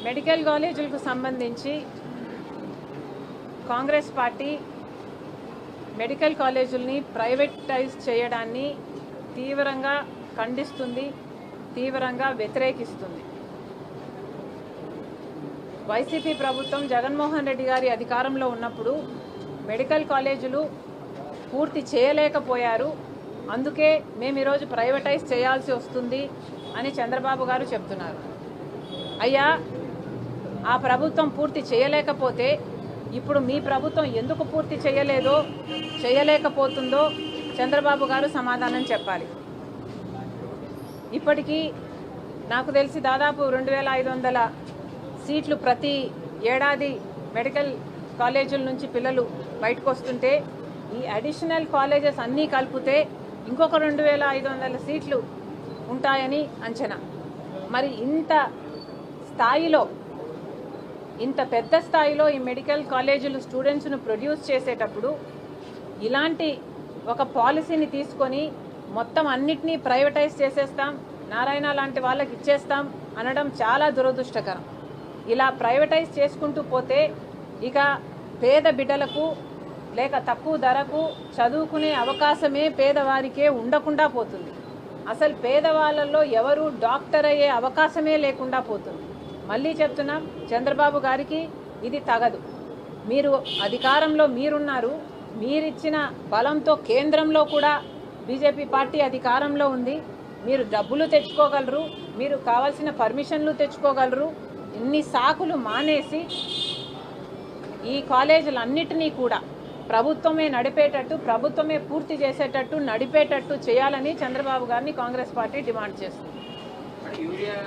Medical కాలేజీలకు సంబంధించి Congress party medical కాలేజీలని privatise చేయడాన్ని తీవ్రంగా ఖండిస్తుంది, తీవ్రంగా వ్యతిరేకిస్తుంది. వైసీపీ ప్రభుత్వం జగన్మోహన్ రెడ్డి గారి అధికారంలో ఉన్నప్పుడు మెడికల్ కాలేజీలు పూర్తి చేయలేకపోయారు, అందుకే మేము ఈరోజు ప్రైవేటైజ్ చేయాల్సి వస్తుంది అని చంద్రబాబు గారు చెప్తున్నారు. అయ్యా, ఆ ప్రభుత్వం పూర్తి చేయలేకపోతే ఇప్పుడు మీ ప్రభుత్వం ఎందుకు పూర్తి చేయలేదో చేయలేకపోతుందో చంద్రబాబు గారు సమాధానం చెప్పాలి. ఇప్పటికీ నాకు తెలిసి దాదాపు 2500 సీట్లు ప్రతి ఏడాది మెడికల్ కాలేజీల నుంచి పిల్లలు బయటకు వస్తుంటే ఈ అడిషనల్ కాలేజెస్ అన్నీ కలిపితే ఇంకొక 2500 సీట్లు ఉంటాయని అంచనా. మరి ఇంత పెద్ద స్థాయిలో ఈ మెడికల్ కాలేజీలు స్టూడెంట్స్ను ప్రొడ్యూస్ చేసేటప్పుడు ఇలాంటి ఒక పాలసీని తీసుకొని మొత్తం అన్నిటినీ ప్రైవేటైజ్ చేసేస్తాం, నారాయణ లాంటి వాళ్ళకి ఇచ్చేస్తాం అనడం చాలా దురదృష్టకరం. ఇలా ప్రైవేటైజ్ చేసుకుంటూ పోతే ఇక పేద బిడ్డలకు లేక తక్కువ ధరకు చదువుకునే అవకాశమే పేదవారికే ఉండకుండా పోతుంది. అసలు పేదవాళ్ళల్లో ఎవరు డాక్టర్ అయ్యే అవకాశమే లేకుండా పోతుంది. మళ్ళీ చెప్తున్నాం, చంద్రబాబు గారికి ఇది తగదు. మీరు అధికారంలో మీరున్నారు, మీరిచ్చిన బలంతో కేంద్రంలో కూడా బీజేపీ పార్టీ అధికారంలో ఉంది. మీరు డబ్బులు తెచ్చుకోగలరు, మీరు కావాల్సిన పర్మిషన్లు తెచ్చుకోగలరు. ఇన్ని సాకులు మానేసి ఈ కాలేజీలన్నిటినీ కూడా ప్రభుత్వమే నడిపేటట్టు, ప్రభుత్వమే పూర్తి చేసేటట్టు, నడిపేటట్టు చేయాలని చంద్రబాబు గారిని కాంగ్రెస్ పార్టీ డిమాండ్ చేస్తుంది.